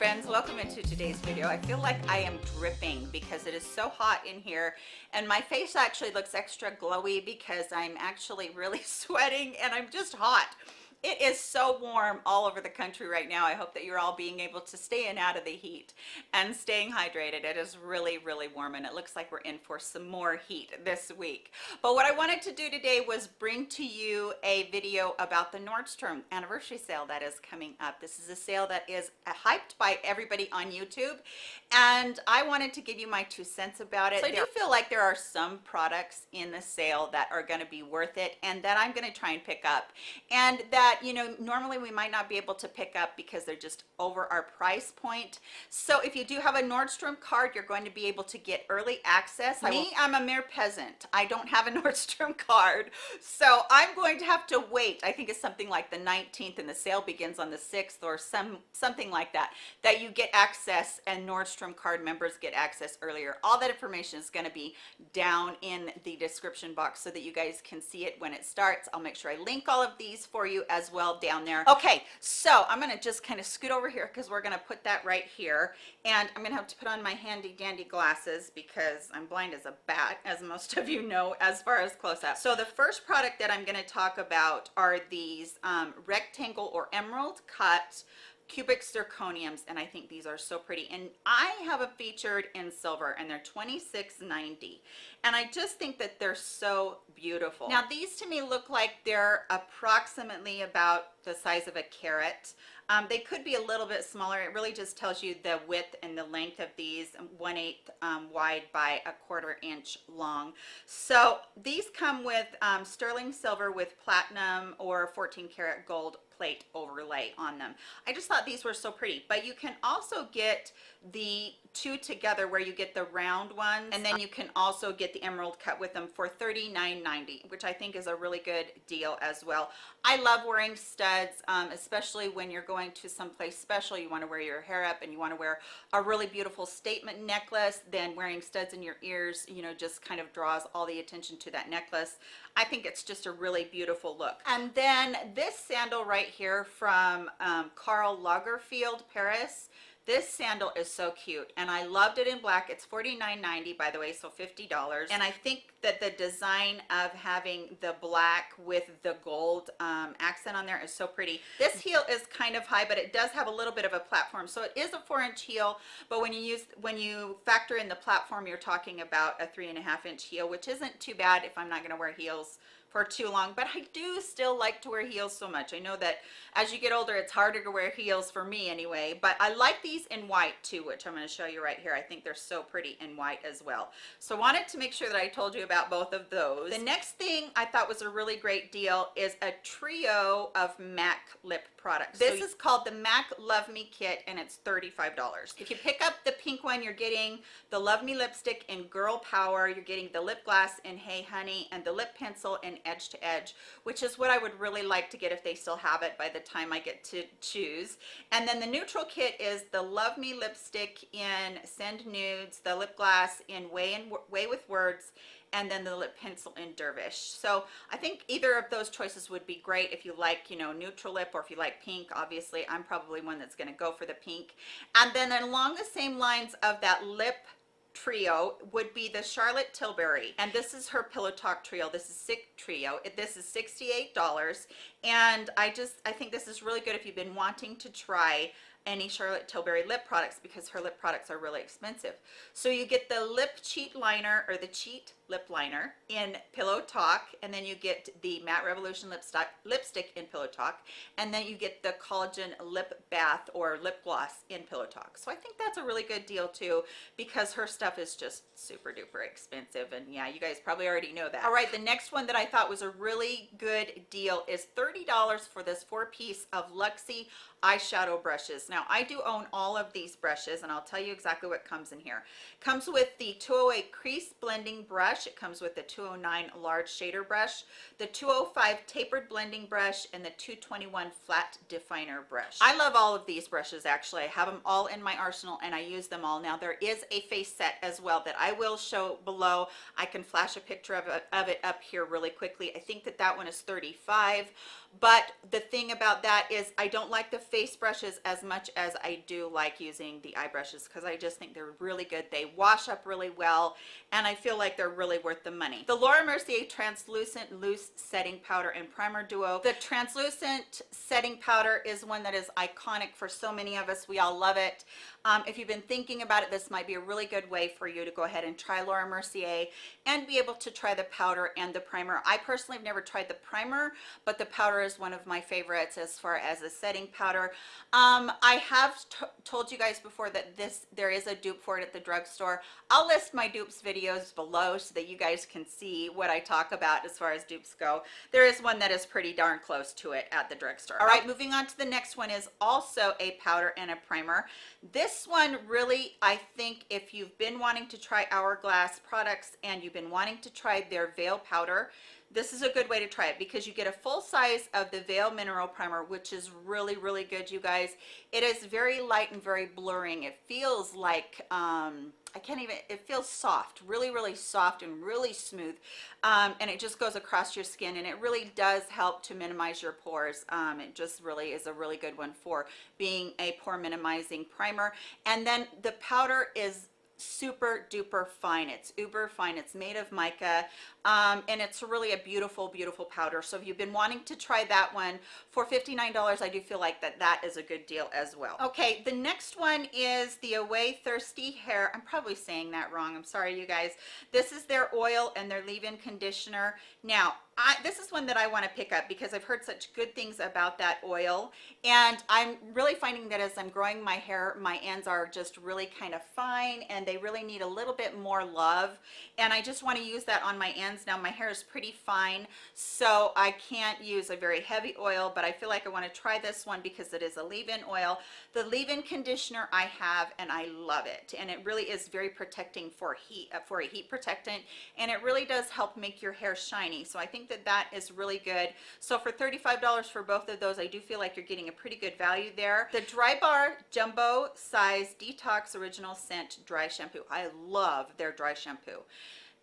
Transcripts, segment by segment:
friends, welcome into today's video. I feel like I am dripping because it is so hot in here, and my face actually looks extra glowy because I'm actually really sweating and I'm just hot. It is so warm all over the country right now. I hope that you're all being able to stay in out of the heat and staying hydrated. It is really, really warm, and it looks like we're in for some more heat this week. But what I wanted to do today was bring to you a video about the Nordstrom anniversary sale that is coming up. This is a sale that is hyped by everybody on YouTube, and I wanted to give you my 2 cents about it. So I do feel like there are some products in the sale that are going to be worth it and that I'm going to try and pick up, and that, you know, normally we might not be able to pick up because they're just over our price point. So if you do have a Nordstrom card, you're going to be able to get early access. I'm a mere peasant. I don't have a Nordstrom card, so I'm going to have to wait. I think it's something like the 19th and the sale begins on the 6th or something like that, that you get access, and Nordstrom card members get access earlier. All that information is going to be down in the description box so that you guys can see it when it starts. I'll make sure I link all of these for you as well down there. Okay, so I'm going to just kind of scoot over here because we're going to put that right here, and I'm going to have to put on my handy dandy glasses because I'm blind as a bat, as most of you know, as far as close up. So the first product that I'm going to talk about are these rectangle or emerald cut cubic zirconiums, and I think these are so pretty, and I have a featured in silver, and they're $26.90, and I just think that they're so beautiful. Now these to me look like they're approximately about the size of a carrot. They could be a little bit smaller. It really just tells you the width and the length of these, 1/8 wide by 1/4 inch long. So these come with sterling silver with platinum or 14 karat gold plate overlay on them. I just thought these were so pretty, but you can also get the two together where you get the round ones, and then you can also get the emerald cut with them for $39.90, which I think is a really good deal as well. I love wearing studs, especially when you're going to someplace special. You want to wear your hair up and you want to wear a really beautiful statement necklace. Then wearing studs in your ears, you know, just kind of draws all the attention to that necklace. I think it's just a really beautiful look. And then this sandal right here from Karl Lagerfeld Paris. This sandal is so cute, and I loved it in black. It's $49.90, by the way, so $50. And I think that the design of having the black with the gold accent on there is so pretty. This heel is kind of high, but it does have a little bit of a platform, so it is a 4-inch heel. But when you factor in the platform, you're talking about a 3.5-inch heel, which isn't too bad if I'm not going to wear heels for too long. But I do still like to wear heels so much. I know that as you get older, it's harder to wear heels for me anyway, but I like these in white too, which I'm going to show you right here. I think they're so pretty in white as well. So I wanted to make sure that I told you about both of those. The next thing I thought was a really great deal is a trio of MAC lip products. This is called the MAC Love Me Kit, and it's $35. If you pick up the pink one, you're getting the Love Me lipstick in Girl Power, you're getting the lip gloss in Hey Honey, and the lip pencil in Edge to Edge, which is what I would really like to get if they still have it by the time I get to choose. And then the neutral kit is the Love Me lipstick in Send Nudes, the lip gloss in Way with Words, and then the lip pencil in Dervish. So I think either of those choices would be great if you like, you know, neutral lip, or if you like pink. Obviously I'm probably one that's going to go for the pink. And then along the same lines of that lip trio would be the Charlotte Tilbury, and this is her Pillow Talk trio. This is Sick Trio. This is $68, and I think this is really good if you've been wanting to try any Charlotte Tilbury lip products, because her lip products are really expensive. So you get the lip cheat liner, or the cheat lip liner in Pillow Talk, and then you get the Matte Revolution lipstick in Pillow Talk, and then you get the collagen lip bath or lip gloss in Pillow Talk. So I think that's a really good deal too, because her stuff is just super duper expensive, and yeah, you guys probably already know that. All right, the next one that I thought was a really good deal is $30 for this 4-piece of Luxie eyeshadow brushes. Now I do own all of these brushes, and I'll tell you exactly what comes in here. Comes with the 208 crease blending brush, it comes with the 209 large shader brush, the 205 tapered blending brush, and the 221 flat definer brush. I love all of these brushes actually. I have them all in my arsenal and I use them all. Now there is a face set as well that I will show below. I can flash a picture of it up here really quickly. I think that one is $35. But the thing about that is I don't like the face brushes as much as I do like using the eye brushes, because I just think they're really good. They wash up really well, and I feel like they're really worth the money. The Laura Mercier Translucent Loose Setting Powder and Primer Duo. The translucent setting powder is one that is iconic for so many of us. We all love it. If you've been thinking about it, this might be a really good way for you to go ahead and try Laura Mercier and be able to try the powder and the primer. I personally have never tried the primer, but the powder is one of my favorites as far as a setting powder. I have told you guys before that there is a dupe for it at the drugstore. I'll list my dupes videos below so that you guys can see what I talk about as far as dupes go. There is one that is pretty darn close to it at the drugstore. All right, moving on to the next one is also a powder and a primer. This one really, I think if you've been wanting to try Hourglass products and you've been wanting to try their Veil powder, this is a good way to try it, because you get a full size of the Veil Mineral Primer, which is really, really good, you guys. It is very light and very blurring. It feels like, it feels soft, really, really soft and really smooth. And it just goes across your skin, and it really does help to minimize your pores. It just really is a really good one for being a pore minimizing primer. And then the powder is super duper fine. It's uber fine. It's made of mica, and it's really a beautiful, beautiful powder. So if you've been wanting to try that one for $59, I do feel like that is a good deal as well. Okay, the next one is the Ouai Thirsty Hair. I'm probably saying that wrong. I'm sorry, you guys. This is their oil and their leave-in conditioner. Now, this is one that I want to pick up because I've heard such good things about that oil, and I'm really finding that as I'm growing my hair, my ends are just really kind of fine, and they really need a little bit more love, and I just want to use that on my ends. Now my hair is pretty fine, so I can't use a very heavy oil, but I feel like I want to try this one because it is a leave-in oil. The leave-in conditioner I have, and I love it, and it really is very protecting for heat, for a heat protectant, and it really does help make your hair shiny. So I think that is really good. So for $35 for both of those, I do feel like you're getting a pretty good value there. The Drybar Jumbo Size Detox Original Scent Dry Shampoo. I love their dry shampoo.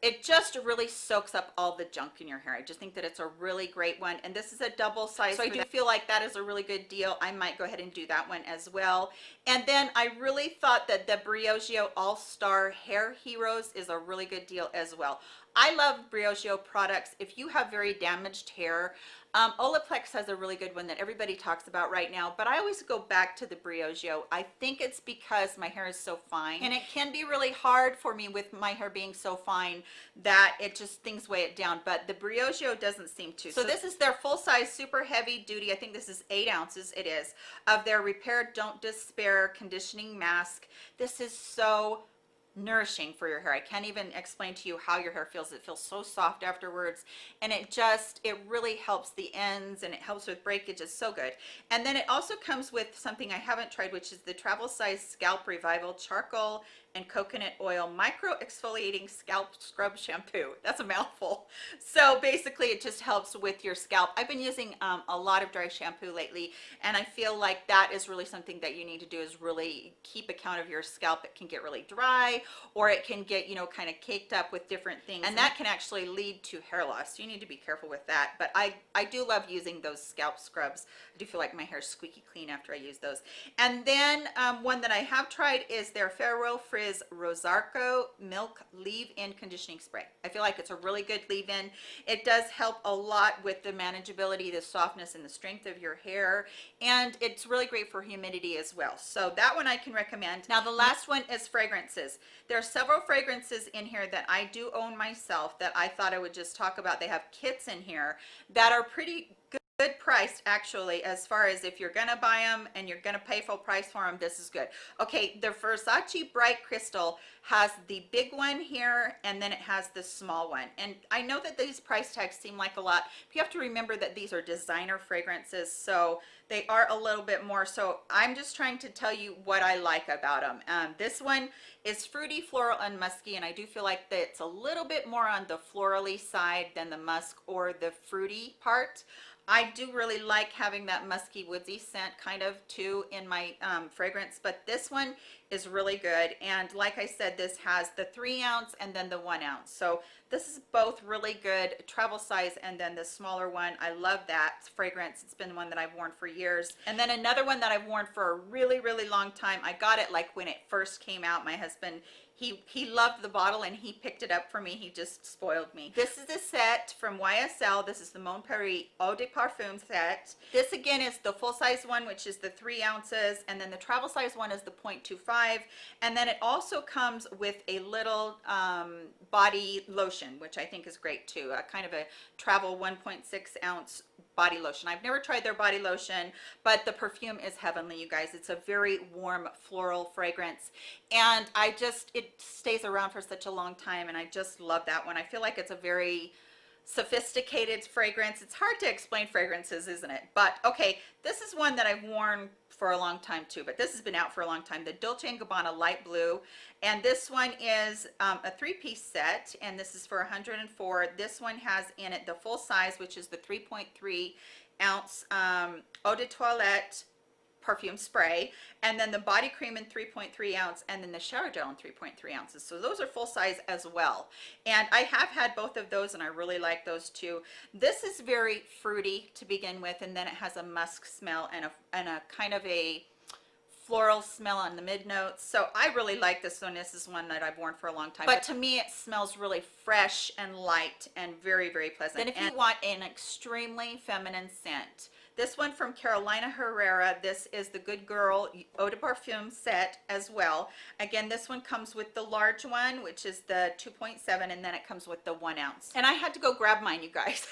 It just really soaks up all the junk in your hair. I just think that it's a really great one, and this is a double size, so I do feel like that is a really good deal. I might go ahead and do that one as well. And then I really thought that the Briogeo All-Star Hair Heroes is a really good deal as well. I love Briogeo products. If you have very damaged hair, Olaplex has a really good one that everybody talks about right now, but I always go back to the Briogeo. I think it's because my hair is so fine, and it can be really hard for me with my hair being so fine that it just, things weigh it down, but the Briogeo doesn't seem to. So this is their full-size super heavy duty, I think this is 8 ounces, it is, of their Repair Don't Despair Conditioning Mask. This is so nourishing for your hair. I can't even explain to you how your hair feels. It feels so soft afterwards, and it really helps the ends, and it helps with breakage. It's so good. And then it also comes with something I haven't tried, which is the Travel Size Scalp Revival Charcoal and Coconut Oil Micro Exfoliating Scalp Scrub Shampoo. That's a mouthful. So basically it just helps with your scalp. I've been using a lot of dry shampoo lately, and I feel like that is really something that you need to do, is really keep account of your scalp. It can get really dry, or it can get, you know, kind of caked up with different things, and that can actually lead to hair loss. So you need to be careful with that. But I do love using those scalp scrubs. I do feel like my hair is squeaky clean after I use those. And then one that I have tried is their Farewell Frizz Rosarco Milk Leave-In Conditioning Spray. I feel like it's a really good leave-in. It does help a lot with the manageability, the softness, and the strength of your hair, and it's really great for humidity as well. So that one I can recommend. Now the last one is fragrances. There are several fragrances in here that I do own myself that I thought I would just talk about. They have kits in here that are pretty good priced, actually, as far as if you're gonna buy them and you're gonna pay full price for them, this is good. Okay, the Versace Bright Crystal has the big one here, and then it has the small one, and I know that these price tags seem like a lot, but you have to remember that these are designer fragrances, so they are a little bit more. So I'm just trying to tell you what I like about them. This one is fruity, floral, and musky, and I do feel like that it's a little bit more on the florally side than the musk or the fruity part. I do really like having that musky woodsy scent kind of too in my fragrance, but this one is really good. And like I said, this has the 3 ounce and then the 1 ounce. So this is both really good travel size, and then the smaller one. I love that fragrance. It's been one that I've worn for years. And then another one that I've worn for a really, really long time. I got it like when it first came out. My husband, he loved the bottle and he picked it up for me. He just spoiled me. This is a set from YSL. This is the Mon Paris Eau de Parfum set. This again is the full size one, which is the 3 ounces, and then the travel size one is the 0.25, and then it also comes with a little body lotion, which I think is great too. A kind of a travel 1.6 ounce body lotion. I've never tried their body lotion, but the perfume is heavenly, you guys. It's a very warm floral fragrance, and it stays around for such a long time, and I just love that one. I feel like it's a very sophisticated fragrance. It's hard to explain fragrances, isn't it? But okay, this is one that I've worn for a long time too, but this has been out for a long time, the Dolce&Gabbana light blue, and this one is a 3-piece set, and this is for 104. This one has in it the full size, which is the 3.3 ounce eau de toilette perfume spray, and then the body cream in 3.3 ounce, and then the shower gel in 3.3 ounces. So those are full size as well, and I have had both of those and I really like those too. This is very fruity to begin with, and then it has a musk smell and a kind of a floral smell on the mid notes. So I really like this one. This is one that I've worn for a long time, but to me it smells really fresh and light and very, very pleasant. And if you want an extremely feminine scent, this one from Carolina Herrera, this is the Good Girl Eau de Parfum set as well. Again, this one comes with the large one, which is the 2.7, and then it comes with the 1 ounce. And I had to go grab mine, you guys,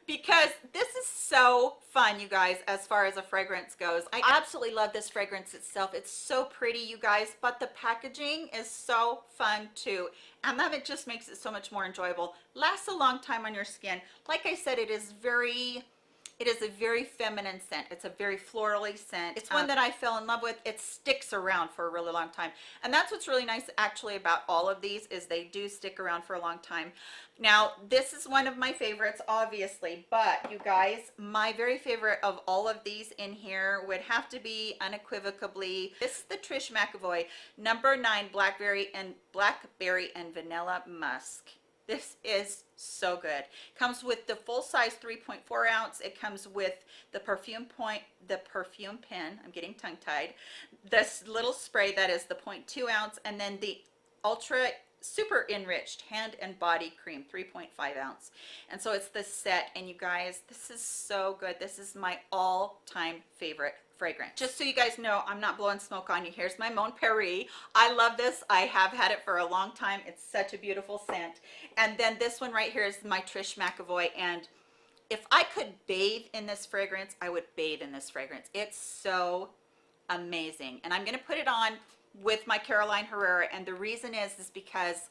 because this is so fun, you guys, as far as a fragrance goes. I absolutely love this fragrance itself. It's so pretty, you guys, but the packaging is so fun too. And that it just makes it so much more enjoyable. Lasts a long time on your skin. Like I said, it is a very feminine scent. It's a very florally scent. It's one that I fell in love with. It sticks around for a really long time. And that's what's really nice actually about all of these, is they do stick around for a long time. Now, this is one of my favorites, obviously, but you guys, my very favorite of all of these in here would have to be unequivocally, this is the Trish McEvoy number 9 Blackberry and Vanilla Musk. This is so good. Comes with the full size 3.4 ounce. It comes with the perfume pen. I'm getting tongue tied. This little spray that is the 0.2 ounce, and then the ultra super enriched hand and body cream 3.5 ounce. And so it's this set, and you guys, this is so good. This is my all-time favorite fragrance. Just so you guys know, I'm not blowing smoke on you. Here's my Mon Paris. I love this. I have had it for a long time. It's such a beautiful scent. And then this one right here is my Trish McEvoy, and if I could bathe in this fragrance, I would bathe in this fragrance. It's so amazing. And I'm going to put it on with my Carolina Herrera, and the reason is because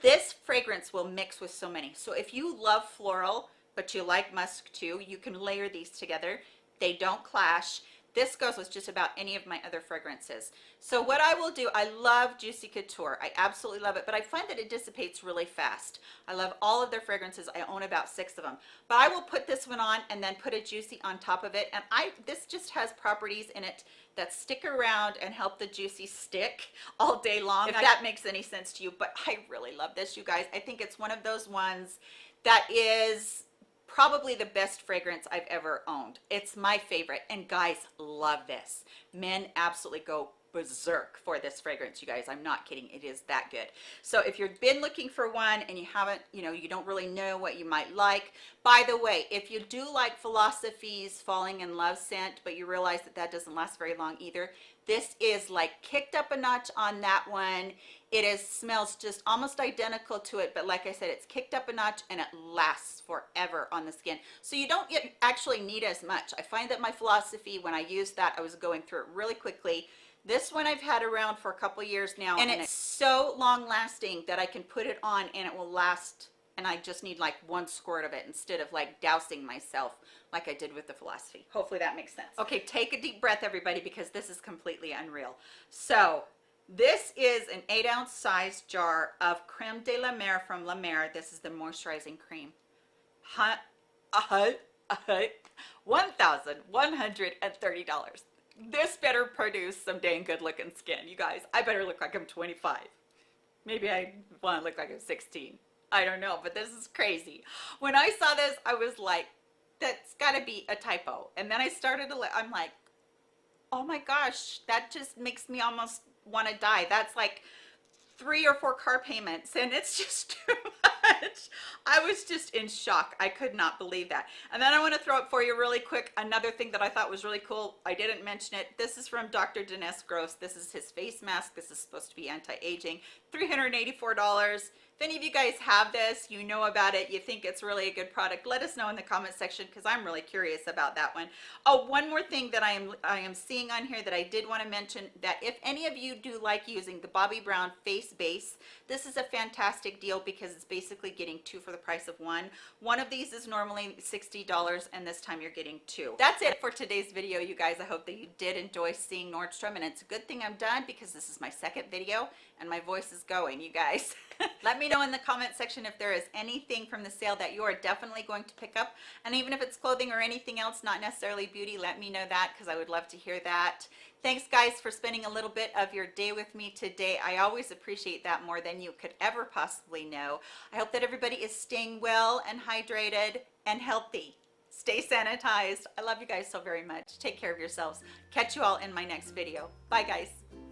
this fragrance will mix with so many. So if you love floral but you like musk too, you can layer these together. They don't clash. This goes with just about any of my other fragrances. So what I will do, I love Juicy Couture. I absolutely love it, but I find that it dissipates really fast. I love all of their fragrances. I own about 6 of them. But I will put this one on and then put a Juicy on top of it. And this just has properties in it that stick around and help the Juicy stick all day long, if that makes any sense to you. But I really love this, you guys. I think it's one of those ones that is probably the best fragrance I've ever owned. It's my favorite, and guys love this. Men absolutely go berserk for this fragrance, you guys. I'm not kidding. It is that good. So if you've been looking for one and you haven't, you don't really know what you might like, by the way, if you do like Philosophy's Falling in Love scent, but you realize that doesn't last very long either, this is like kicked up a notch on that one. It smells just almost identical to it, but like I said, it's kicked up a notch and it lasts forever on the skin. So you don't actually need as much. I find that my Philosophy, when I used that, I was going through it really quickly. This one I've had around for a couple years now, and it's so long lasting that I can put it on and it will last, and I just need like 1 squirt of it instead of like dousing myself like I did with the Philosophy. Hopefully that makes sense. Okay, take a deep breath, everybody, because this is completely unreal. So this is an 8-ounce size jar of Creme de la Mer from La Mer. This is the moisturizing cream. $1,130. This better produce some dang good looking skin, you guys. I better look like I'm 25. Maybe I want to look like I'm 16. I don't know, but this is crazy. When I saw this, I was like, that's got to be a typo. And then I started to, I'm like, oh my gosh, that just makes me almost want to die. That's like 3 or 4 car payments, and it's just too much. I was just in shock. I could not believe that. And then I want to throw up for you really quick another thing that I thought was really cool. I didn't mention it. This is from Dr. Dinesh Gross. This is his face mask. This is supposed to be anti-aging. $384. If any of you guys have this, you know about it, you think it's really a good product, let us know in the comment section because I'm really curious about that one. Oh, one more thing that I am seeing on here that I did want to mention, that if any of you do like using the Bobbi Brown face base, this is a fantastic deal because it's basically getting 2 for the price of 1. One of these is normally $60 and this time you're getting 2. That's it for today's video, you guys. I hope that you did enjoy seeing Nordstrom, and it's a good thing I'm done because this is my second video and my voice is going, you guys. Let me know in the comment section if there is anything from the sale that you are definitely going to pick up, and even if it's clothing or anything else, not necessarily beauty, let me know that because I would love to hear that. Thanks guys for spending a little bit of your day with me today. I always appreciate that more than you could ever possibly know. I hope that everybody is staying well and hydrated and healthy. Stay sanitized. I love you guys so very much. Take care of yourselves. Catch you all in my next video. Bye guys.